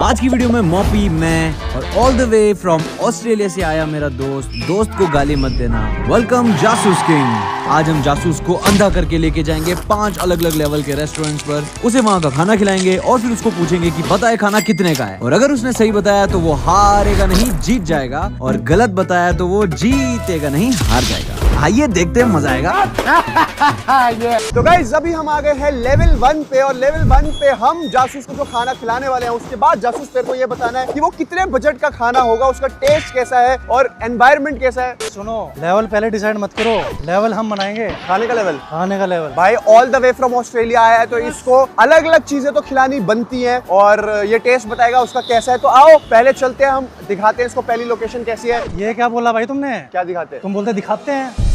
आज की वीडियो में मॉपी, मैं और all the way from Australia से आया मेरा दोस्त को गाली मत देना। वेलकम जासूस किंग। आज हम जासूस को अंधा करके लेके जाएंगे 5 अलग अलग लेवल के रेस्टोरेंट्स पर, उसे वहाँ का खाना खिलाएंगे और फिर उसको पूछेंगे कि बताए खाना कितने का है, और अगर उसने सही बताया तो वो हारेगा नहीं, जीत जाएगा, और गलत बताया तो वो जीतेगा नहीं, हार जाएगा। आइए देखते हैं, मजा आएगा। तो गाइस अभी हम आ गए हैं लेवल 1 पे, और लेवल 1 पे हम जासूस को जो खाना खिलाने वाले हैं, उसके बाद जासूस तेरे को ये बताना है कि वो कितने बजट का खाना होगा, उसका टेस्ट कैसा है और एनवायरनमेंट कैसा है। सुनो, लेवल पहले डिसाइड मत करो, लेवल हम बनाएंगे। खाने का लेवल? खाने का लेवल। भाई all the way from Australia आया है तो इसको अलग अलग चीजें तो खिलानी बनती हैं, और ये टेस्ट बताएगा उसका कैसा है। तो आओ पहले चलते हैं, हम दिखाते हैं इसको पहली लोकेशन कैसी है। ये क्या बोला भाई तुमने? क्या दिखाते हैं? तुम बोलते दिखाते हैं।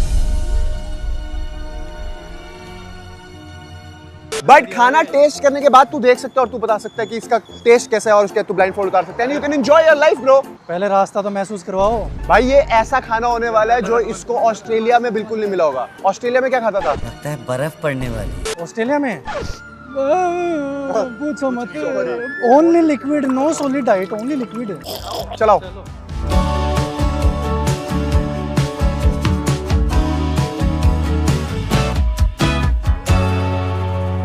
बट खाना टेस्ट करने के बाद तू देख सकता है और तू बता सकता है कि इसका टेस्ट कैसा है, और उसके तू ब्लाइंड फोल्ड उतार सकता है। You can enjoy your life bro. पहले रास्ता तो महसूस करवाओ भाई ये ऐसा खाना होने वाला है जो इसको ऑस्ट्रेलिया में बिल्कुल नहीं मिला होगा। ऑस्ट्रेलिया में क्या खाता था? लगता है बर्फ पड़ने वाली। ऑस्ट्रेलिया में पूछो मत। Only liquid, no solid diet, only liquid. चलाओ।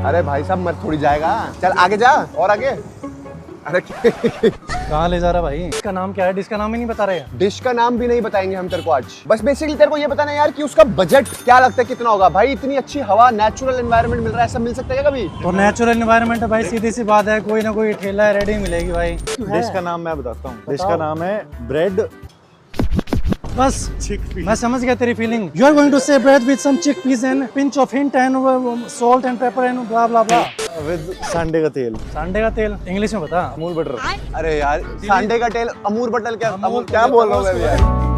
अरे भाई साहब मत थोड़ी जाएगा, चल आगे जा और आगे। अरे कहाँ ले जा रहा भाई? इसका नाम क्या है? डिश का नाम ही नहीं बता रहे। डिश का नाम भी नहीं बताएंगे हम तेरे को आज। बस बेसिकली तेरे को ये बताना है यार कि उसका बजट क्या लगता है कितना होगा। भाई इतनी अच्छी हवा, नेचुरल एनवायरनमेंट मिल रहा है, ऐसा मिल सकता है क्या कभी? तो नेचुरल एनवायरनमेंट है भाई, सीधी सी बात है, कोई ना कोई ठेला है रेडी मिलेगी भाई। डिश का नाम मैं बताता हूँ। डिश का नाम है ब्रेड बस चिकपीस। मैं समझ गया तेरी feeling. You are going to say bread with some chickpeas and pinch of hint and salt and pepper and blah blah blah with सांडे का तेल। सांडे का तेल इंग्लिश में बता। अमूल बटर। अरे यार सांडे का तेल, अमूर बटल, क्या क्या बोल रहा हूँ मैं यार।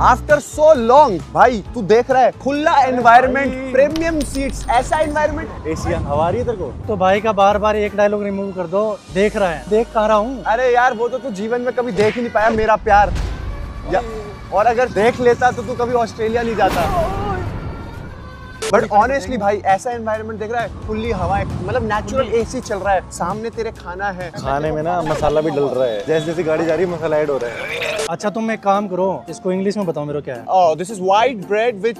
आफ्टर सो लॉन्ग भाई तू देख रहा है खुला एनवायरनमेंट, प्रीमियम सीट्स, ऐसा एनवायरनमेंट। एशियन हवा आ रही है तेरे को? तो भाई का बार बार एक डायलॉग रिमूव कर दो। देख रहा है? देख कहाँ रहा हूँ? अरे यार वो तो तू जीवन में कभी देख ही नहीं पाया मेरा प्यार, और अगर देख लेता तो तू कभी ऑस्ट्रेलिया नहीं जाता। बट ऑनेस्टली भाई ऐसा एनवायरनमेंट देख रहा है, खुली हवा, मतलब नेचुरल एसी चल रहा है, सामने तेरे खाना है। खाने में ना मसाला भी डल रहा है, जैसे जैसे गाड़ी जा रही है मसाला ऐड हो रहा है। अच्छा तुम एक काम करो, इसको इंग्लिश में बताओ मेरे को क्या है। Oh, this is white bread with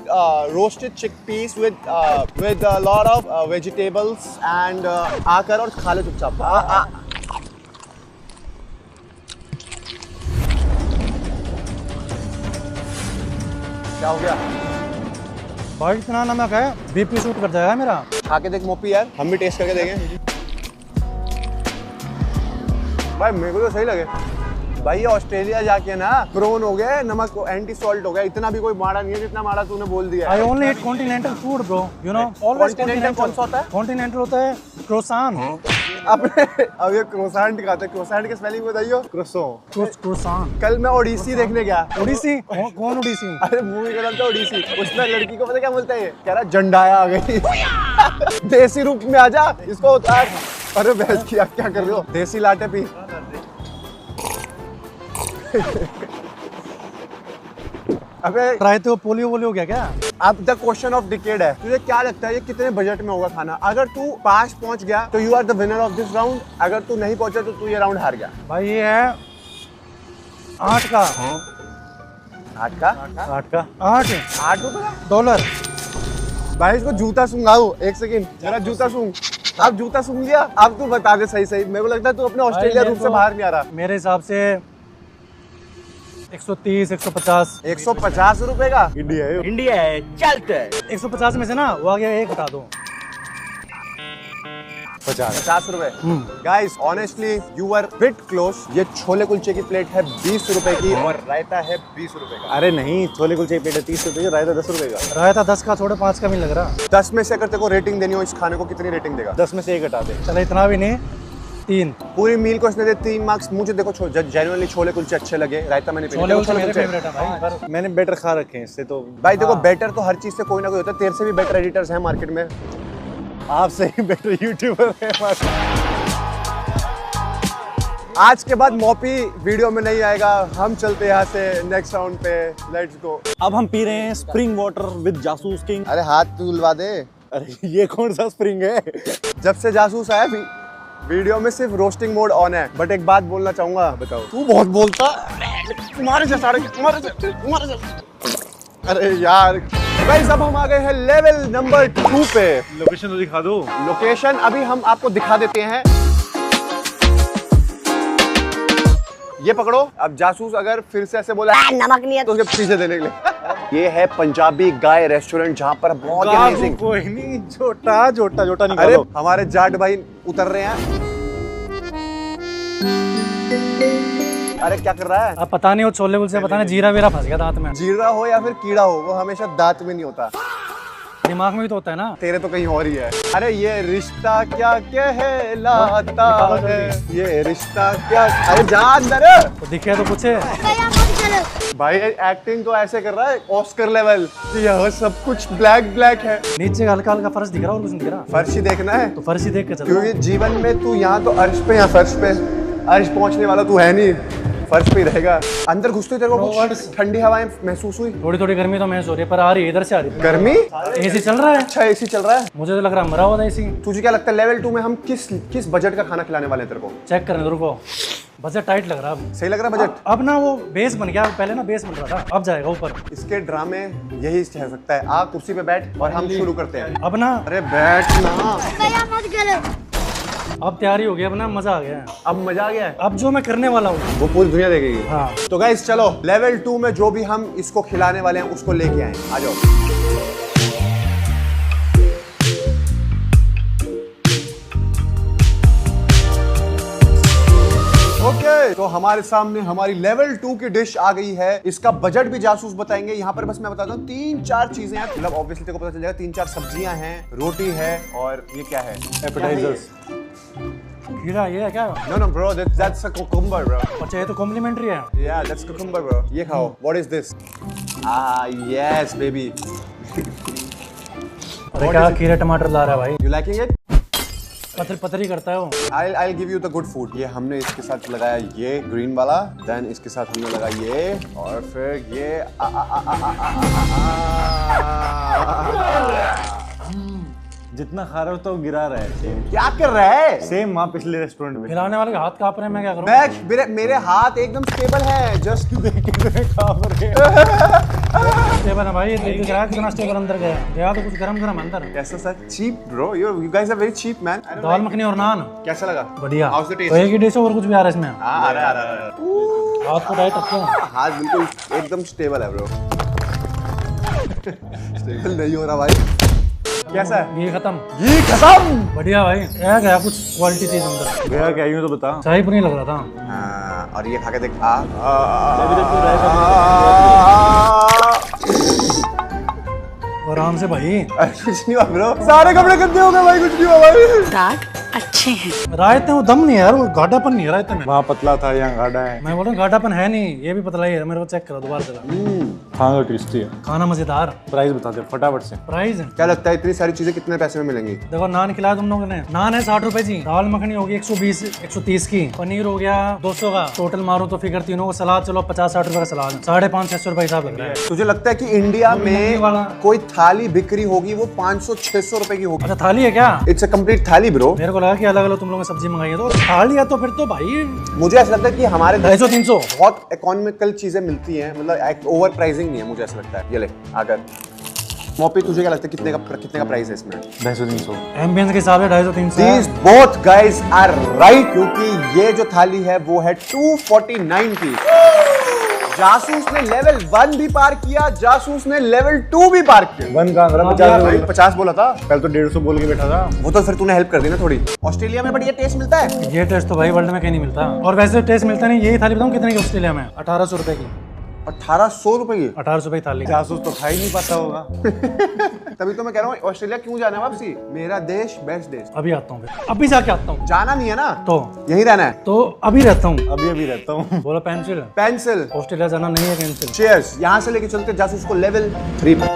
roasted chickpeas with a lot of vegetables and आकर और खा लो चुपचाप। क्या हो गया? भाई इतना नमक है, बीपी शूट कर जाएगा मेरा। खा के देख मोपी यार, हम भी टेस्ट करके देखें। भाई मेरे को तो सही लगे। भाई ये ऑस्ट्रेलिया जाके ना प्रोन हो गया, नमक एंटी सॉल्ट हो गया, इतना भी कोई माड़ा नहीं है जितना माड़ा तूने बोल दिया। I only eat continental food bro, you know. Always Continental कौन सा होता है? Continental होता है croissant। आपने अब ये क्रोसेंट खाते हैं, क्रोसेंट की स्पेलिंग बताइयो। क्रोसो। croissant। कल मैं ओडिसी देखने गया। ओडिसी? कौन ओडिसी? अरे मूवी का नाम था ओडिसी। उसमें लड़की को पता क्या बोलता है? कह रहा जंडाया आ गई। देसी रूप में आ जा, इसको उतार। अरे बहस की आप क्या कर रहे हो? देसी लाटे पी। अबे ट्राई तो पोलियो वोलियो हो गया क्या? अब द क्वेश्चन ऑफ डिकेड है, तुझे क्या लगता है ये कितने बजट में होगा खाना? अगर तू पास पहुंच गया तो you are the winner of this round, अगर तू नहीं पहुंचा तो तू ये राउंड हार गया। भाई ये है 8 का। 8 का? 8 का? 8 $8 का? डॉलर। भाई इसको जूता सूंघाओ, एक सेकंड मेरा जूता सूंघ। अब जूता सूंघ लिया, अब तू बता दे सही सही। मेरे को लगता है तू अपने ऑस्ट्रेलिया रूप से बाहर नहीं आ रहा। मेरे हिसाब से 130, 150। 150 रुपए का? इंडिया है। चलते 150 में से ना वो आगे एक हटा दो। 50 रुपए। Guys honestly you are bit close. ये छोले कुलचे की प्लेट है 20 रुपए की, और रायता है 20 रुपए का। अरे नहीं, छोले कुलचे प्लेट है 30 रुपए की, रायता 10 रुपए का। रायता 10 का, थोड़े 5 का भी लग रहा। 10 में से अगर तेरे को रेटिंग देनी हो इस खाने को, कितनी रेटिंग देगा? 10 में से 1 हटा दे। चलो इतना भी नहीं, 3। पूरी मील को इसने दे 3 मार्क्स। मुझे देखो जेन्युइनली छोले कुलचे अच्छे लगे, रायता मैंने छोले कुलचे मेरे फेवरेट है भाई। पर मैंने बेटर खा रखे हैं इससे तो। भाई देखो बेटर तो हर चीज से कोई ना कोई होता है, तेरे से भी बेटर एडिटर्स हैं मार्केट में। आपसे ही बेटर यूट्यूबर है हमारे। आज के बाद मॉपी वीडियो में नहीं आएगा, हम चलते यहाँ से नेक्स्ट राउंड पे। Let's go. अब हम पी रहे हैं स्प्रिंग वाटर विद जासूस किंग। अरे हाथ तुलवा दे। अरे ये कौन सा स्प्रिंग है? जब से जासूस आया वीडियो में सिर्फ रोस्टिंग मोड ऑन है। बट एक बात बोलना चाहूंगा, बताओ तू बहुत बोलता, तुम्हारे जैसा अरे यार गाइस, अब हम आ गए हैं लेवल नंबर 2 पे। लोकेशन तो दिखा दो। लोकेशन अभी हम आपको दिखा देते हैं। ये पकड़ो। अब जासूस अगर फिर से ऐसे बोला नमक नहीं है तो उसके पीछे देने के लिए। ये है पंजाबी गाय रेस्टोरेंट, जहाँ पर बहुत ही अमेजिंग। कोई नहीं, जोटा जोटा जोटा अरे निकालो। हमारे जाट भाई उतर रहे हैं। अरे क्या कर रहा है? अब पता नहीं वो छोले कुलचे पता नहीं जीरा वीरा फंस गया दांत में। जीरा हो या फिर कीड़ा हो, वो हमेशा दांत में नहीं होता, दिमाग में भी तो होता है ना। तेरे तो कहीं और ही है। अरे ये रिश्ता क्या कहलाता है, ये रिश्ता क्या। अरे जा अंदर। तो दिखे तो पूछे। भाई एक्टिंग तो ऐसे कर रहा है ऑस्कर लेवल, यह सब कुछ ब्लैक ब्लैक है। नीचे का हल्का हल्का फर्श दिख रहा है और कुछ नहीं दिख रहा। फर्श ही देखना है तो फर्श ही देख के चलो। क्योंकि जीवन में तू यहाँ तो अर्श पे या फर्श पे, अर्श पहुंचने वाला तू है नहीं, फर्श पे ही रहेगा। अंदर घुसते ही तेरे को कुछ ठंडी हवाएं महसूस हुई? थोड़ी थोड़ी गर्मी तो महसूस हो रही है, पर आ रही है इधर से आ रही है। गर्मी? एसी चल रहा है। अच्छा एसी चल रहा है। मुझे तो लग रहा है मरा हुआ था एसी। तुझे क्या लगता है लेवल 2 में हम किस बजट का खाना खिलाने वाले हैं तेरे को? चेक करने दो, रुको। बजट टाइट लग रहा है अब। सही लग रहा है बजट? अब ना वो बेस बन गया, पहले ना बेस बन रहा था, अब जाएगा ऊपर। इसके ड्रामे यही कह सकता है। आ कुर्सी पे बैठ और हम शुरू करते हैं। अब ना, अरे बैठ ना। अब तैयारी हो गई, अब ना मजा आ गया है। अब मजा आ गया है। अब जो मैं करने वाला हूँ वो पूरी दुनिया देखेगी। हाँ। तो गाइस चलो लेवल 2 में जो भी हम इसको खिलाने वाले हैं उसको लेके आए। आ जाओ। ओके, तो हमारे सामने हमारी लेवल 2 की डिश आ गई है। इसका बजट भी जासूस बताएंगे। यहाँ पर बस मैं बताता हूँ 3-4 चीजें हैं, मतलब ऑब्वियसली तेरे को पता चल जाएगा। 3-4 सब्जियां हैं, रोटी है, और ये क्या है? एपेटाइजर्स। खीरा ये है क्या? No no bro, that's a cucumber bro. अच्छा ये तो कॉम्प्लीमेंट्री है। Yeah, that's cucumber bro. ये खाओ। What is this? Ah yes baby. अरे क्या खीरा टमाटर ला रहा है भाई? You liking it? पतरी पतरी करता है वो। I'll give you the good food. ये हमने इसके साथ लगाया ये ग्रीन वाला, देन इसके साथ हमने लगाया ये, और फिर ये जितना खा रहे हो तो गिरा रहा है। क्या कर रहा है? सेम वहाँ पिछले रेस्टोरेंट में। खिलाने वाले के हाथ कांप रहे हैं, मैं क्या करूं? मेरे हाथ एकदम स्टेबल है। जस्ट स्टेबल है भाई, ये देख रहा है कितना स्टेबल अंदर गया। गया तो कुछ गरम गरम अंदर। कैसा sir? Cheap bro, you guys are very cheap man. Dal makhani और नान कैसा लगा? बढ़िया। How's the taste? तो एक ही डिश और कुछ भी आ रहा है इसमें? आ रहा है। हाथ को टाइट रखो। हाथ बिल्कुल एकदम स्टेबल है ब्रो। स्टेबल नहीं हो रहा भाई। कैसा है? ये खत्म। ये खत्म। बढ़िया भाई, क्या गया कुछ क्वालिटी चीज अंदर। गया क्या, यूं तो बता। शाही पनीर लग रहा था। हाँ, और ये खा के देख। आराम से भाई। कुछ नहीं हुआ ब्रो, सारे कपड़े गंदे हो गए भाई। कुछ नहीं हुआ भाई। अच्छे हैं। रायते वो दम नहीं है यार, वो गाढ़ापन नहीं है रायते में। वहाँ पतला था, यहाँ गाढ़ा है। मैं बोल रहा हूँ गाढ़ापन है नहीं, ये भी पतला ही है। मेरे को चेक करो दोबारा जरा। खाना तो टेस्टी है। खाना मजेदार। प्राइस बता दे फटाफट से। प्राइस क्या लगता है इतनी सारी चीजें कितने पैसे में मिलेंगी? देखो, नान खिलाया तुम लोगों ने। नान है 60 रुपए जी, दाल मखनी होगी 120 130 की, पनीर हो गया 200 का, टोटल मारो तो फिगर तीनों को। सलाद चलो 50-60 रुपए का सलाद, 550-600 रुपए हिसाब लग रहा है। तुझे लगता है कि इंडिया में वाला कोई थाली बिक्री होगी वो 500-600 रुपए की होगी? अच्छा थाली है क्या? इट्स अ कंप्लीट थाली ब्रो। मेरे को लगा कि अलग अलग तुम लोगों ने सब्जी मंगाई है, तो थाली है तो फिर तो भाई मुझे ऐसा लगता है कि हमारे 250-300 बहुत इकोनॉमिकल चीजें मिलती हैं, मतलब ओवर प्राइसिंग नहीं है। मुझे ऐसा लगता है। ये ले आकर मोपी, तुझे क्या लगता है कितने का प्राइस है इसमें? 250-300। एम्बियंस के हिसाब से 250-300। These both guys are right, क्योंकि ये जो थाली है वो है 249 की। जासूस ने लेवल 1 भी पार किया, जासूस ने लेवल 2 भी पार किया। 1 कहाँ करा? 50 बोला था पहले तो 150 बोल के बैठा था। वो तो फिर तूने हेल्प कर दी ना थोड़ी। ऑस्ट्रेलिया में बढ़िया टेस्ट मिलता है। ये टेस्ट तो भाई वर्ल्ड में कहीं नहीं मिलता, और वैसे टेस्ट मिलता नहीं। यही थाली बताऊँ कितने की ऑस्ट्रेलिया में? 1800 रुपए की। 1800 रुपए की? 1800 रुपए की थाली। जासूस तो खा ही नहीं पाता होगा। तभी तो मैं कह रहा हूँ ऑस्ट्रेलिया क्यों जाना है वापसी। मेरा देश बेस्ट देश। अभी आता हूँ, अभी जाके आता हूँ। जाना नहीं है ना, तो यही रहना है। तो अभी रहता हूँ। अभी रहता हूँ। बोलो पेंसिल। पेंसिल। ऑस्ट्रेलिया जाना नहीं है कैंसिल। चीयर्स। यहाँ से लेके चलते जासूस को लेवल 3 पे।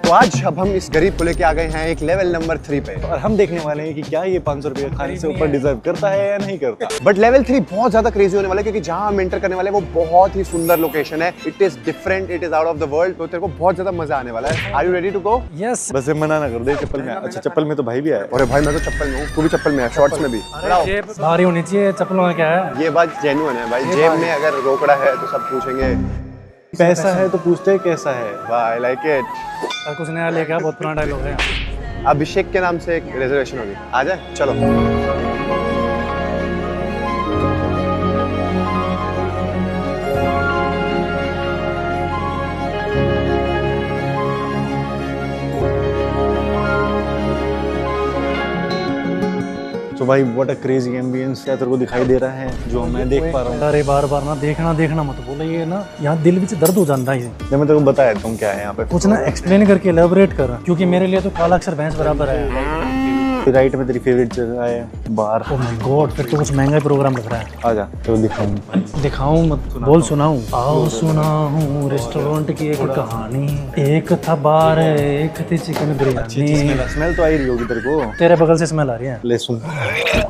तो आज अब हम इस गरीब को लेके आ गए हैं एक लेवल नंबर 3 पे। और हम देखने वाले हैं कि क्या ये 500 रुपये खाने से ऊपर डिजर्व करता है या नहीं करता। बट लेवल 3 बहुत ज्यादा क्रेजी होने वाला है क्योंकि जहां हम एंटर करने वाले हैं वो बहुत ही सुंदर लोकेशन है। It is different, it is out of the world. तो तेरे को बहुत ज्यादा मजा आने वाला है। Are you ready to go? Yes. बस ये मना ना कर दे चप्पल में। अच्छा चप्पल में तो भाई भी आया। अरे भाई मैं तो चप्पल में हूँ, तू भी चप्पल में है, शॉर्ट्स में भी। जेब भारी होनी चाहिए, चप्पलों में क्या है? ये बात जेन्युइन है भाई, जेब में अगर रोकड़ा है तो सब पूछेंगे पैसा है तो पूछते हैं कैसा है। वाह, आई लाइक इट। और कुछ नया लेके आ, बहुत पुराना डायलॉग है। अभिषेक के नाम से एक रिजर्वेशन होगी, आ जाए चलो। तो भाई व्हाट अ क्रेजी एम्बियंस क्या तेरे को दिखाई दे रहा है जो मैं देख पा रहा हूँ। अरे बार बार ना देखना मत बोलो, ये ना यहाँ दिल में दर्द हो जाता है। जब मैं तेरे को बताया तुम क्या है यहाँ पे कुछ ना एक्सप्लेन करके एलैबोरेट कर, क्योंकि मेरे लिए तो काला अक्षर भैंस बराबर है। राइट में तेरी फेवरेट जगह है बार। ओह माय गॉड, फिर तो कुछ महंगा प्रोग्राम लग रहा है। आजा तो दिखाऊं। दिखाऊं मत, बोल सुनाऊं। आओ सुनाऊं रेस्टोरेंट की एक कहानी। एक था बार, एक थी चिकन बिरयानी। स्मेल तो आ ही रही होगी तेरे को। तेरे बगल से स्मेल आ रही है। ले सुन।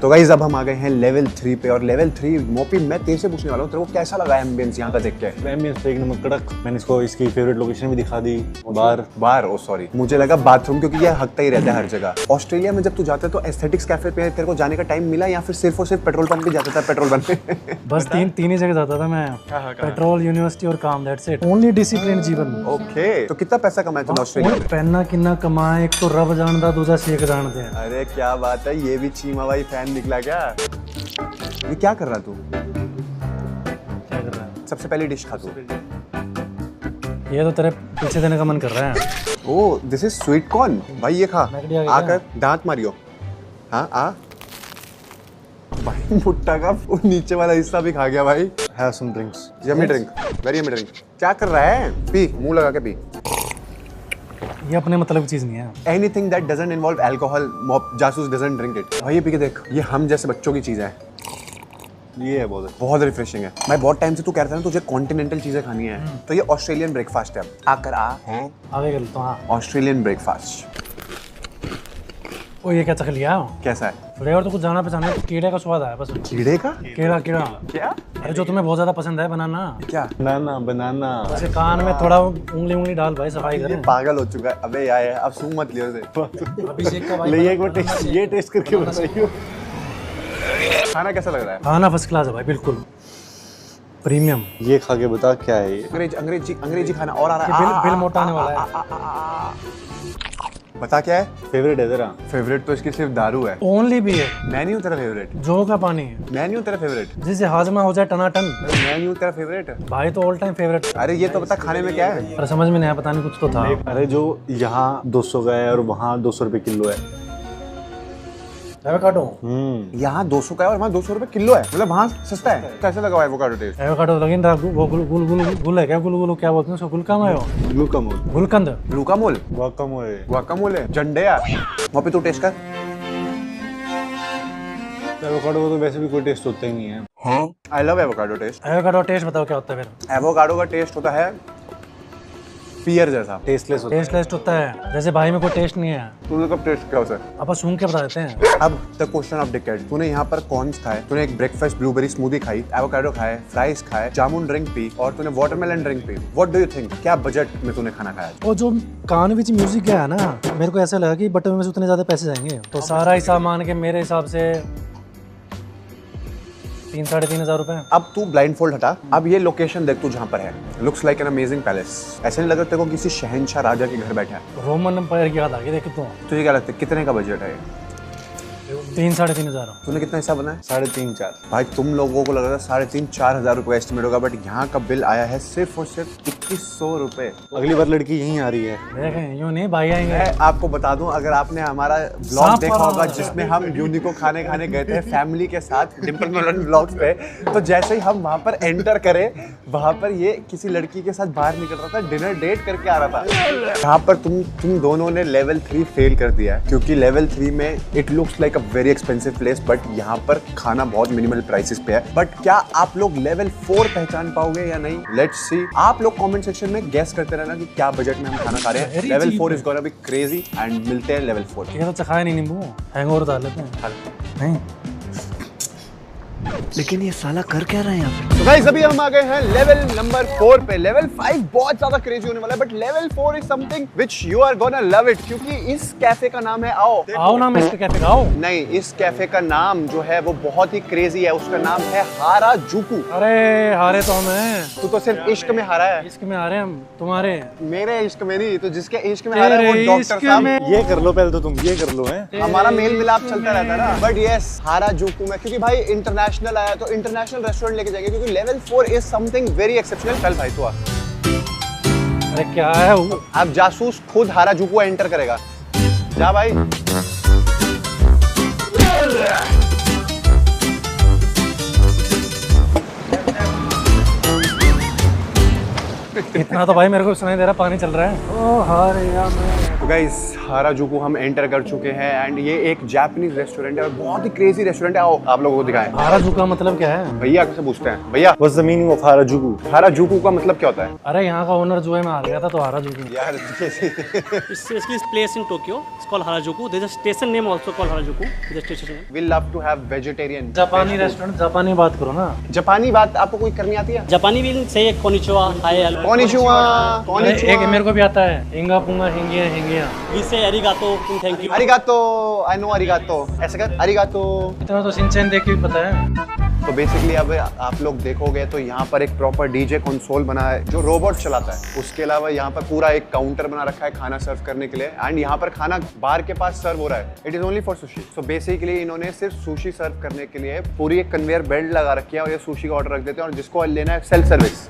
तो गाइस अब हम आ गए हैं लेवल 3 पे। और लेवल 3 मोपी मैं तेरे से पूछने वाला हूँ, तेरे को कैसा लगा एम्बियंस यहाँ का देख के? एम्बियंस एक नंबर कड़क। मैंने इसको इसकी फेवरेट लोकेशन भी दिखा दी। बार ओ सॉरी, मुझे लगा बाथरूम, क्योंकि ये हकता ही रहता है हर जगह। ऑस्ट्रेलिया में जब तू जाता है तो एस्थेटिक्स कैफे पे तेरे को जाने का टाइम मिला या फिर सिर्फ और सिर्फ पेट्रोल पंप पे जाता था पेट्रोल बनने? बस तीन ही जगह जाता था मैं, पेट्रोल, यूनिवर्सिटी और काम। That's it. ओनली डिसिप्लिन जीवन। ओके, तो कितना पैसा कमाया तूने ऑस्ट्रेलिया में? पहनना किन्ना कमाए, एक तो रब जानदा, दूसरा शेख जानते हैं। अरे क्या बात है, ये भी चीमा भाई फैन निकला क्या? ये क्या कर रहा तू? क्या कर रहा है? सबसे पहली डिश खा तू। ये तो तेरे पीछे देने का मन कर रहा है। Oh this is sweet corn. भाई ये खा, मैकडी आ गया आकर दांत मारियो। हाँ आ भाई, मुट्ठा का वो नीचे वाला हिस्सा भी खा गया भाई। Have some drinks. Yummy drink, very yummy drink. क्या कर रहा है? पी, मुंह लगा के पी। ये अपने मतलब की चीज नहीं है। Anything that doesn't involve alcohol, mop जासूस डजंट ड्रिंक इट। भाई ये पी के देख, ये हम जैसे बच्चों की चीज है। ये है बहुत रिफ्रेशिंग है। मैं बहुत टाइम से तू कह रहा था ना तुझे कॉन्टिनेंटल चीजें खानी है, तो ये ऑस्ट्रेलियन ब्रेकफास्ट है। आकर आ है आगे कर तो। हाँ, ऑस्ट्रेलियन ब्रेकफास्ट। ओ ये क्या चख लिया? कैसा है? फ्लेवर तो कुछ जाना पहचाना है, कीड़े का स्वाद आया बस। कीड़े का? कीड़ा कीड़ा। क्या? अरे जो तुम्हें बहुत ज्यादा पसंद है, बनाना। क्या? बनाना। वैसे कान में थोड़ा उंगली डाल भाई, सफाई ये करें। पागल हो चुका है। अबे यार अब सूंघ मत लियो इसे। अभिषेक का भाई ले एक बार टेस्ट, ये टेस्ट करके बताइए खाना कैसा लग रहा है? खाना फर्स्ट क्लास है भाई, बिल्कुल प्रीमियम। ये खा के बता क्या है ये। अंग्रेजी खाना और आ रहा ये है। बिल मोटा आने वाला है। बता क्या है? फेवरेट है तेरा? फेवरेट तो इसकी सिर्फ दारू है। ओनली भी है। मैं नहीं हूँ तेरा फेवरेट। जो का पानी है, मैं नहीं हूँ तेरा फेवरेट। जिसे हाजमा हो जाए टनाटन। मैं नहीं हूँ तेरा फेवरेट। भाई तो ऑल टाइम फेवरेट। अरे ये तो बता खाने में क्या है? अरे समझ में नहीं आया, पता नहीं कुछ तो था। अरे जो यहाँ 200 का है और वहाँ 200 रुपए किलो है। एवोकाडो। यहाँ 200 का है और वहाँ 200 रुपए किलो है। मतलब वहाँ सस्ता है। कैसे लगा हुआ है एवोकाडो टेस्ट? एवोकाडो लगिन रहा, वो गुल है क्या? गुल क्या बोलते हैं उसको? गुलकम है वो? ग्लूकामोल। गुलकंद। ग्लूकामोल? वाकामोल। गुआकामोल है, जंडिया। वहाँ पे तू टेस्ट कर। एवोकाडो का तो वैसे भी कोई टेस्ट होता ही नहीं है। I love avocado taste. Avocado taste बताओ क्या होता है फिर? एवोकाडो का टेस्ट होता है पियर जैसा। टेस्टलेस होता टेस्ट होता है, जैसे भाई में कोई टेस्ट नहीं है। तूने कब टेस्ट किया उसे? अब सूंघ के बता देते हैं। अब द क्वेश्चन ऑफ डिकेड। तूने यहाँ पर कॉर्न्स खाए, तूने एक ब्रेकफास्ट ब्लूबेरी स्मूदी खाई, एवोकाडो खाए, फ्राइज खाए, जामुन ड्रिंक पी और तूने watermelon drink P. What do you think, क्या बजट में तूने खाना खाया? वो जो कान विच म्यूजिक गया है ना, मेरे को ऐसा लगा कि बटन में से उतने ज्यादा पैसे जाएंगे, तो सारा हिसाब मान के मेरे हिसाब से 3-3.5 रुपए। अब तू ब्लाइंड फोल्ड हटा, अब ये लोकेशन देख तू जहाँ पर है। Looks like an amazing palace. ऐसे नहीं लग रहा तेरे को किसी शहंशाह राजा के घर बैठा है। रोमन एम्पायर की याद आ गई। देख तो तुझे क्या लगता है कितने का बजट है? 3-3.5 हजार। तूने कितना हिस्सा बनाया? 3.5-4। भाई तुम लोगों को लग रहा था 3,500-4 हजार रुपए एस्टिमेट होगा, बट यहाँ का बिल आया है सिर्फ और सिर्फ 2100 रुपए। अगली बार लड़की यहीं आ रही है। देखें यूं नहीं, भाई आएंगे। मैं आपको बता दूं, अगर आपने हमारा ब्लॉग देखा होगा जिसमें हम यूनिको खाने गए थे फैमिली के साथ डिम्पल मेलन ब्लॉग्स पे, तो जैसे ही हम वहाँ पर एंटर करे, वहाँ पर ये किसी लड़की के साथ बाहर निकल रहा था, डिनर डेट करके आ रहा था। यहाँ पर तुम दोनों ने लेवल 3 फेल कर दिया है, क्योंकि लेवल 3 में it looks like a very expensive place, but यहाँ पर खाना बहुत मिनिमल प्राइसेस पे है। बट क्या आप लोग लेवल 4 पहचान पाओगे या नहीं, लेट्स सी। आप लोग कमेंट सेक्शन में गेस करते रहना कि क्या बजट में हम खाना खा रहे हैं। Level 4 is gonna be crazy and मिलते हैं लेवल 4। ये तो चखाया नहीं नींबू, हैंगओवर डाल लेते हैं। नहीं लेकिन ये साला कर क्या रहा है यहाँ पे? तो गाइस अभी हम आ गए हैं लेवल नंबर 4 पे। लेवल 5 बहुत ज्यादा क्रेजी होने वाला है, but level 4 is something which you are gonna love it, क्योंकि इस कैफे का नाम है आओ नाम है इसके कैफे का आओ। नहीं, इस कैफे का नाम जो है वो बहुत ही क्रेजी है। उसका नाम है हाराजुकू। अरे हारे तो हम हैं, तू तो सिर्फ इश्क में हारा है। इश्क में हारे हम तुम्हारे। मेरे इश्क में नहीं, तो जिसके इश्क में हारा है वो तेरे डॉक्टर इश्क साहब। में। ये कर लो पहले तो, तुम ये कर लो है। हमारा मेल मिलाप चलता रहता है ना। बट यस, हाराजुकू में, क्योंकि भाई इंटरनेशनल आया तो इंटरनेशनल रेस्टोरेंट लेके जाएंगे, क्योंकि level 4 is something very exceptional. चल भाई तू आ। अरे क्या है वो? अब जासूस खुद हाराजुकू एंटर करेगा। जा भाई। इतना तो भाई मेरे को सुनाई दे रहा, पानी चल रहा है। ओ हारे यार मैं। तो गाइस हाराजुकू हम एंटर कर चुके हैं एंड ये एक जापानीज रेस्टोरेंट है और बहुत ही क्रेजी रेस्टोरेंट है। आओ आप लोगों को दिखाएं। हाराजुकू मतलब क्या है? भैया से पूछते हैं। भैया What's the meaning of Harajuku? हाराजुकू का मतलब क्या होता है? अरे यहाँ का ओनर जो है मैं आ गया था तो हाराजुकू। यार It's basically place in Tokyo. It's called Harajuku. There's a station name also called Harajuku. There's a station name. we love to have vegetarian जापानी रेस्टोरेंट, जापानी बात करो ना। जापानी बात आपको कोई करनी आती है? Japanese will say konnichiwa, hi, hello. कोनिचिवा अरे एक मेरे को भी आता है, हिंगा पुंगा हिंगिया हिंगिया। We say arigato, thank you. अरिगातो, आई नो अरिगातो। ऐसे कर अरिगातो। इतना तो शिनचैन देख के भी पता है। तो बेसिकली अब आप लोग देखोगे तो यहाँ पर एक प्रॉपर डीजे कंसोल बना है जो रोबोट चलाता है। उसके अलावा यहाँ पर पूरा एक काउंटर बना रखा है खाना सर्व करने के लिए एंड यहाँ पर खाना बार के पास सर्व हो रहा है। It is only for sushi. So basically इन्होंने सिर्फ सुशी सर्व करने के लिए पूरी एक कन्वेयर बेल्ट लगा रखी है और ये सुशी का ऑर्डर रख देते हैं और जिसको लेना है सेल्फ सर्विस।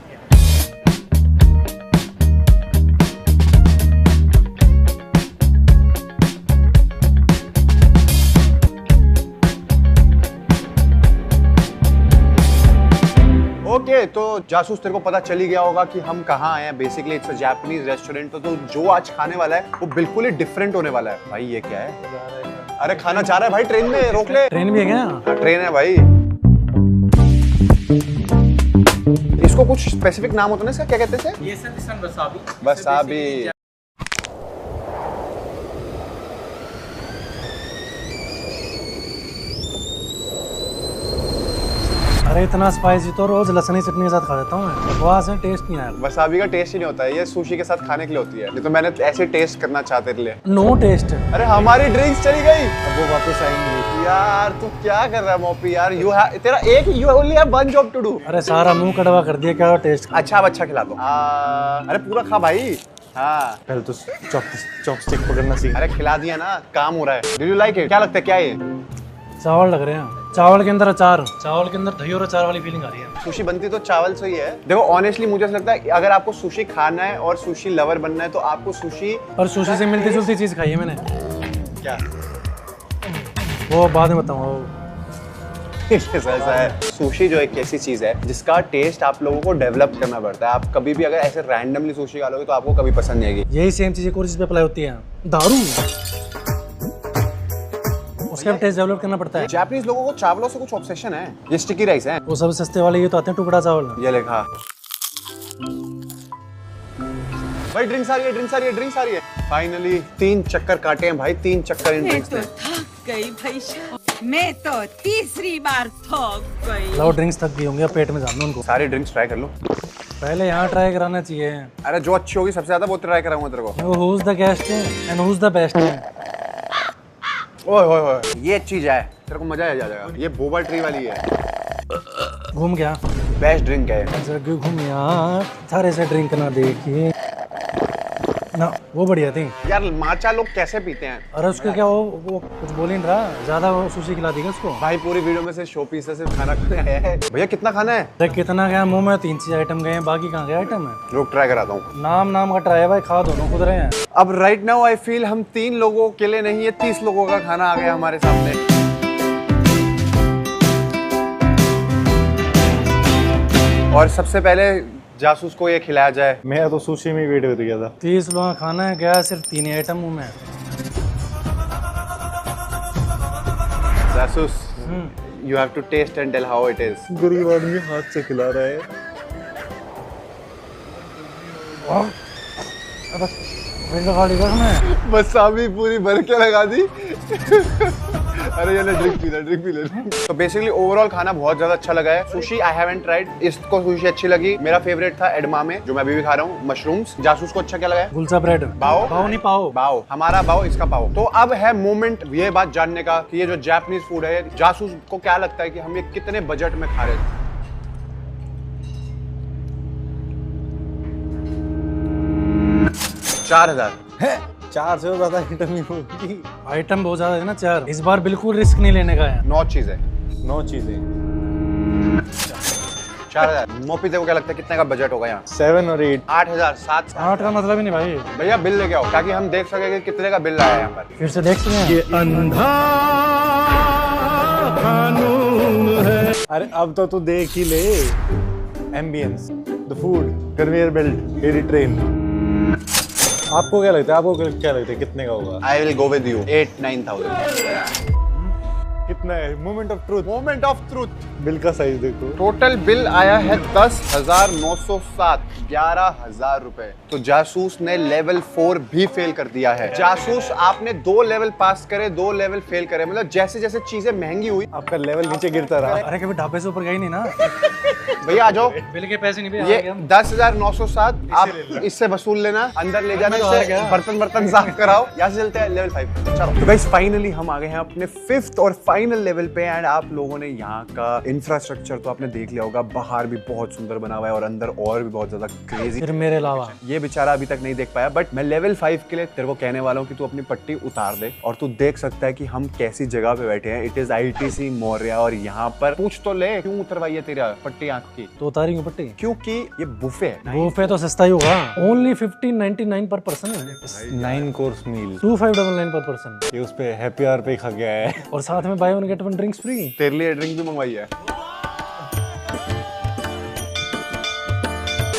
ओके तो जासूस तेरे को पता चल ही गया होगा कि हम कहाँ आए हैं। Basically it's a Japanese restaurant. तो जो आज खाने वाला है वो बिल्कुल ही डिफरेंट होने वाला है। भाई ये क्या है? अरे खाना चाह रहा है भाई, ट्रेन में रोक ले। ट्रेन भी है क्या? हाँ, ट्रेन है भाई। इसको कुछ स्पेसिफिक नाम होता है ना इसका, क्या कहते हैं? ये सर वसाबी। वसाबी। अरे इतना स्पाइसी तो रोज लहसुन की चटनी के साथ खा लेता हूँ मैं। बकवास है, टेस्ट नहीं आया। वसाबी का टेस्ट ही नहीं होता है, ये सुशी के साथ खाने के लिए होती है। ये तो मैंने ऐसे टेस्ट करना चाहते थे। No taste. अरे हमारी ड्रिंक्स चली गई। अब वो वापस आएंगे। यार तू क्या कर रहा है मोपी यार? तेरा एक you only have one job to do. अरे सारा मुंह कड़वा कर दिया, क्या टेस्ट। अच्छा अब अच्छा खिला दो। अरे पूरा खा भाई। हाँ पहले तो चॉपस्टिक पकड़ना सीख। अरे खिला दिया ना, काम हो रहा है। Do you like it? क्या लगता है क्या ये? चावल लग रहे हैं, चावल के अंदर अचार, चावल के अंदर दही और अचार वाली फीलिंग आ रही है। सुशी बनती तो चावल से ही है। देखो ऑनेस्टली मुझे ऐसा लगता है कि अगर आपको सुशी खाना है और सुशी लवर बनना है तो आपको सुशी। पर सुशी से मिलती जुलती चीज खाई है मैंने। क्या? वो बाद में बताऊँ। ऐसा है, सुशी जो एक ऐसी चीज है जिसका टेस्ट आप लोगों को डेवलप करना पड़ता है। आप कभी भी अगर ऐसे रैंडमली सुशी खा लोगे तो आपको कभी पसंद नहीं आएगी। यही सेम चीज एक और चीज पे अप्लाई होती है, दारू। उसका टेस्ट डेवलप करना पड़ता है। जापानीज लोगों को चावलों से कुछ ऑब्सेशन है। ये स्टिकी राइस है। वो सब सस्ते वाले ये तो आते हैं टुकड़ा चावल। ये लिखा भाई ड्रिंक्स आ रही है, ड्रिंक्स आ रही है, ड्रिंक्स आ रही है। फाइनली 3 चक्कर काटे हैं भाई, 3 चक्कर इन मैं ड्रिंक्स तो में। थक गई भैया, मैं तो तीसरी बार थक गई। लाओ ड्रिंक्स थक गई होंगी, अब पेट में जान दो उनको। सारी ड्रिंक्स ट्राई कर लो। पहले यहाँ ट्राई कराना चाहिए। अरे जो अच्छी होगी सबसे ज्यादा वो ट्राई कराऊंगा तेरे को। Who's the guest and who's the best है। ओए ओए ओए, ये चीज है, तेरे को मजा आ जाएगा। ये बोबा ट्री वाली है। घूम गया, बेस्ट ड्रिंक है। जरा घूम यार, सारे से ड्रिंक ना देखिए ना, वो बढ़िया थी यार माचा लोग कैसे पीते हैं? अरे उसके क्या वो कुछ बोल ही नहीं रहा, ज्यादा वो सुशी खिला देगा उसको। भाई पूरी वीडियो में से शो पीस से सिर्फ खाना खाने आया है। भैया कितना खाना है? अरे कितना गया मुंह में, 3 आइटम गए, बाकी कहाँ गए आइटम है। लोग ट्राई कराता हूँ। नाम का ट्राई है भाई, खा दोनों खुद रहे हैं। अब राइट नाउ आई फील हम 3 लोगों के लिए नहीं, ये 30 लोगों का खाना आ गया हमारे सामने। और सबसे पहले जासूस को ये खिलाया जाए। मैं तो सुशी में वेट कर गया था। 30 लोगों का खाना है, गया सिर्फ 3 आइटम मुंह में। जासूस, you have to taste and tell how it is. गरीब आदमी हाथ से खिला रहा है। वसाबी पूरी भर के लगा दी। अरे ये ले ड्रिंक पी ले। तो बेसिकली ओवरऑल खाना बहुत ज्यादा अच्छा लगा है। सुशी आई हैवंट ट्राइड, इसको सुशी अच्छी लगी। मेरा फेवरेट था एडमामे, जो मैं अभी भी खा रहा हूँ, मशरूम्स। जासूस को अच्छा क्या लगा है? गुलचा ब्रेड। बाओ नहीं पाओ। बाओ, हमारा बाओ, इसका पाओ। तो अब है मोमेंट ये बात जानने का कि ये जो जापानीज फूड है, जासूस को क्या लगता है कि हम ये कितने बजट में खा रहे थे? 4000 है 4 से ज्यादा आइटम ही होगी। आइटम बहुत ज्यादा है ना 4। इस बार बिल्कुल रिस्क नहीं लेने का है। 9 चीजें 9 चीजें 4000। मोपी को क्या लगता है कितने का बजट होगा यहाँ? 7 और 8 8000 7 8 का मतलब ही नहीं भाई। भैया बिल लेके आओ ताकि हम देख सके कि कितने का बिल आया है यहाँ पर। फिर से देख सकते हैं। अरे अब तो तू देख ही ले। Ambience, the food, conveyor belt, मेरी ट्रेन। आपको क्या लगता है? कितने का होगा? I will go with you 8-9,000। कितना है? Moment of truth. Moment of truth. Bill का साइज देखो। टोटल बिल आया है 10,907, 11,000 रुपए। तो जासूस ने लेवल 4 भी फेल कर दिया है। जासूस आपने 2 लेवल पास करे, 2 लेवल फेल करे, मतलब जैसे जैसे चीजें महंगी हुई आपका लेवल नीचे गिरता रहा। अरे कभी ढाबे से ऊपर गई नहीं ना। भैया आ जाओ। बिल के पैसे नहीं ये 10,907 आप इससे वसूल लेना, अंदर ले जाना, इससे बर्तन साफ कराओ। यहाँ से चलते हैं लेवल 5। चलो तो गाइस फाइनली हम आ गए हैं अपने 5th और फाइनल लेवल पे। एंड आप लोगों ने यहाँ का इंफ्रास्ट्रक्चर तो आपने देख लिया होगा, बाहर भी बहुत सुंदर बना हुआ है और अंदर और भी बहुत ज्यादा क्रेजी। फिर मेरे अलावा ये बेचारा अभी तक नहीं देख पाया, बट मैं लेवल 5 के लिए तेरे को कहने वाला हूँ कि तू अपनी पट्टी उतार दे और तू देख सकता है कि हम कैसी जगह पे बैठे हैं। इट इज ITC मौर्य और यहाँ पर पूछ तो ले क्यों उतरवाई है तेरा पट्टी आंख की? तो उतारी क्यों पट्टी? क्योंकि ये बुफे है। बुफे तो सस्ता ही होगा। ओनली 1599 पर पर्सन है। 9 कोर्स मील 2599 पर पर्सन। ये उस पे हैप्पी आवर पे खा गया है। और साथ में by one get one drinks free. तेरे लिए ड्रिंक भी मंगवाई है।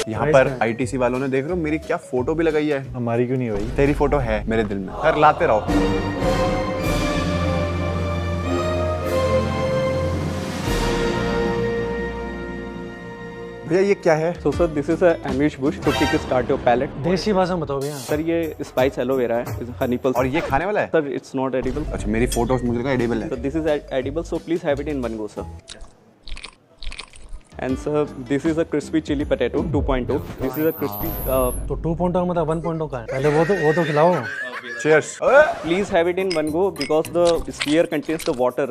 यहाँ पर ITC वालों ने देख रहे हो मेरी क्या फोटो भी लगाई है। हमारी क्यों नहीं भाई? तेरी फोटो है मेरे दिल में, कर लाते रहो। भैया ये क्या है? So sir, this is a amuse bush to kickstart your palate. देसी भाषा में बताओ भैया। सर ये स्पाइस एलोवेरा है, हनी पल्स। और ये खाने वाला है? Sir it's not edible. अच्छा मेरी फोटोज मुझे लगा एडिबल है। So this is edible, so please have it in one go, sir. And sir, this is a crispy chili potato 2.0. This is a crispy. तो 2.0 मतलब 1.0 का है। पहले वो तो खिलाओ। Cheers. Please have it in one go because the sphere contains the water.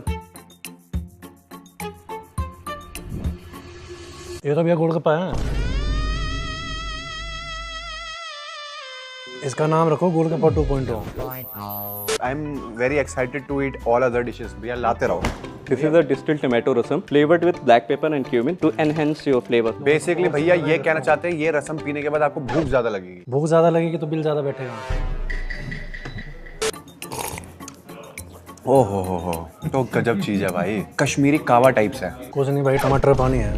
ये तो भैया गोलगप्पा है। इसका नाम रखो golgappa 2.0। I am very excited to eat all other dishes. भैया लाते रहो। This is a distilled tomato rasam flavored with black pepper and cumin to enhance your flavor. Basically भैया ये कहना चाहते हैं ये रसम पीने के बाद आपको भूख ज्यादा लगेगी। भूख ज्यादा लगेगी तो बिल ज्यादा बैठेगा। ओहो हो तो गजब चीज है भाई, कश्मीरी कावा टाइप्स है। कुछ नहीं भाई, टमाटर पानी है।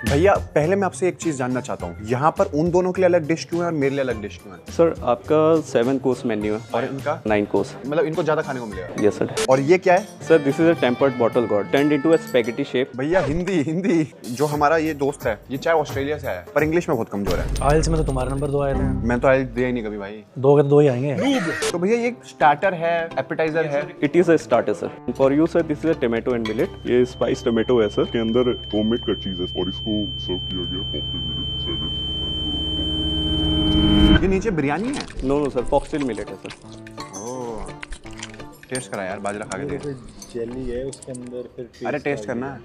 भैया पहले मैं आपसे एक चीज जानना चाहता हूँ, यहाँ पर उन दोनों के लिए अलग डिश क्यों है और मेरे लिए अलग डिश क्यों है? सर आपका 7 कोर्स मेन्यू है और इनका 9 कोर्स। मतलब इनको ज्यादा खाने को मिलेगा? Yes sir. और ये क्या है? Sir this is a tempered bottle God turned into a spaghetti shape. भैया हिंदी जो हमारा ये दोस्त है ये चाहे ऑस्ट्रेलिया से आया है पर इंग्लिश में बहुत कमजोर है। आइल्स में तो तुम्हारे नंबर 2 आए थे। मैं तो आइल्स दिया ही नहीं कभी भाई। 2 के तो 2 ही आएंगे। तो भैया ये स्टार्टर है, एपेटाइजर है? It is a starter sir. For you sir this is a tomato and millet. ये स्पाइस टोमेटो है सर, के अंदर होममेड का चीज है और इसको सर्व किया गया ये नीचे बिरयानी है? नो सर, फॉक्सटेल मिलेट है सर। ओह टेस्ट करा यार, बाजरा खा के देख। जेली है उसके अंदर फिर। अरे टेस्ट करना है।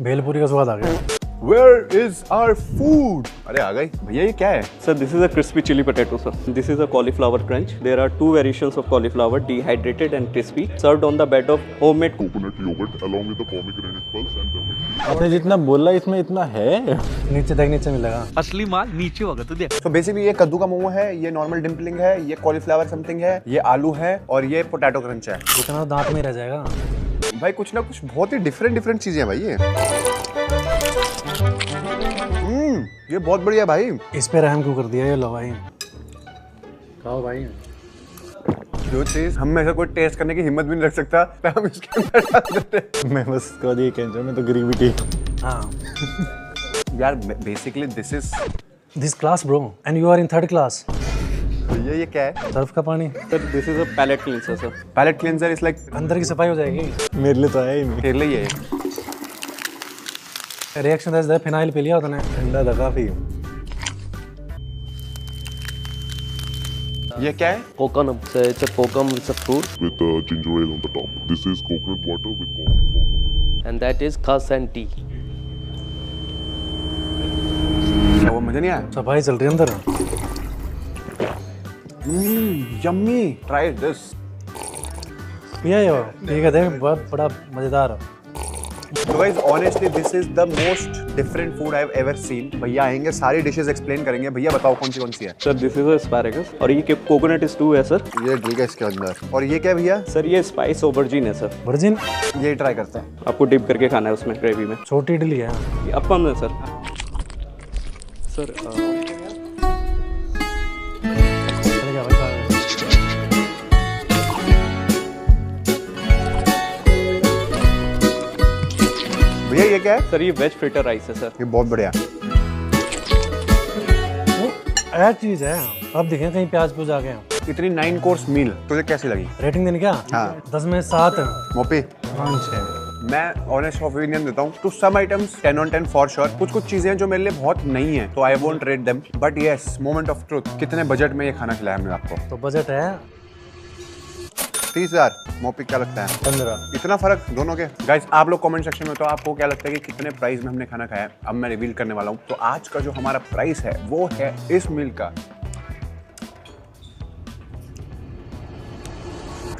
भेलपुरी का स्वाद आ गया। Where is our food? अरे आ गई। भैया ये क्या है? Sir, this is a crispy chili potato, sir. This is a cauliflower crunch. There are 2 variations of cauliflower, dehydrated and crispy, served on the bed of homemade coconut yogurt along with the pomegranate pulse and the आपने जितना बोला इसमें इतना है। नीचे मिलेगा। असली माल नीचे होगा तो देख। तो बेसिकली ये कद्दू का मोमो है, ये नॉर्मल डिम्पलिंग है, ये कॉलीफ्लावर समथिंग है, ये आलू है और ये पोटैटो क्रंच है। इतना दांत में रह जाएगा भाई कुछ ना कुछ बहुत ही डिफरेंट चीजें हैं भाई ये। ये बहुत बढ़िया भाई। इस पे रहम क्यों कर दिया? ये लो भाई, खाओ भाई। जो चीज हम में से कोई टेस्ट करने की हिम्मत भी नहीं रख सकता तो हम इसके अंदर डाल देते मैं बस कभी ये कहना मैं तो ग्रेविटी। हाँ यार basically this is this class bro and you are in third class. भैया ये क्या है? सर्फ का पानी। Sir, this is a palate cleanser, sir. Palate cleanser is like अंदर की सफाई हो जाएगी। मेरे लिए तो आया ही नहीं। तेरे लिए है रिएक्शन दस दे फिनाइल पी लिया तूने। ठंडा था काफी। ये क्या है? Kokum. So it's a kokum, it's a fruit, with ginger ale on the top. This is coconut water with coffee. and that is khas and tea. क्या वो मुझे नहीं आया? सफाई चल रही है अंदर। Yummy, try this. पिया ये ठीक है देख बहुत बड़ा मजेदार है। So guys, honestly, this is the most different food I've ever seen. भैया आएंगे सारी डिशेस एक्सप्लेन करेंगे। भैया बताओ कौन सी है? Sir, this is a asparagus और ये कोकोनट स्टू है सर। ये ठीक है इसके अंदर। और ये क्या है भैया? सर ये स्पाइस ऑबरजीन है सर। वर्जिन ये ट्राई करते हैं। आपको डिप करके खाना है उसमें ग्रेवी में। छोटी इडली है। ये अप्पम है सर। सर चलेगा भाई खा। भैया ये क्या है? सर ये वेज फ्रिटर राइस है सर। ये बहुत बढ़िया। ऐसा चीज है अब देखें कहीं प्याज पूज आ गए। इतनी 9 कोर्स मील तुझे कैसी लगी? रेटिंग देनी क्या? हाँ। 10 में 7। मोपी 5 मैं ऑनेस्ट ओपिनियन देता हूँ to some items 10 on 10 for sure. कुछ चीजें जो मेरे लिए बहुत नहीं है तो I won't rate them, but yes moment of truth. कितने बजट में ये खाना खिलाया हमने आपको? तो बजट है 30,000। मोपी क्या लगता है? 15। इतना फर्क दोनों के? गाइस आप लोग कमेंट सेक्शन में तो आपको क्या लगता है कि कितने प्राइस में हमने खाना खाया है? अब मैं रिवील करने वाला हूँ। तो आज का जो हमारा प्राइस है वो है इस मील का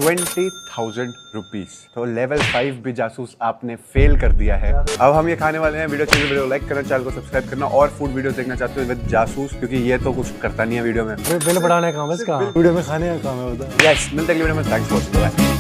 20,000 रुपीज। तो लेवल 5 भी जासूस आपने फेल कर दिया है। अब हम ये खाने वाले हैं। वीडियो लाइक करना, चैनल को सब्सक्राइब करना और फूड वीडियो देखना चाहते हो विद जासूस, क्योंकि ये तो कुछ करता नहीं है वीडियो में। बिल बढ़ाने का काम है इसका। वीडियो में खाने का काम है। यस मिलते हैं अगली वीडियो में। Thanks for watching.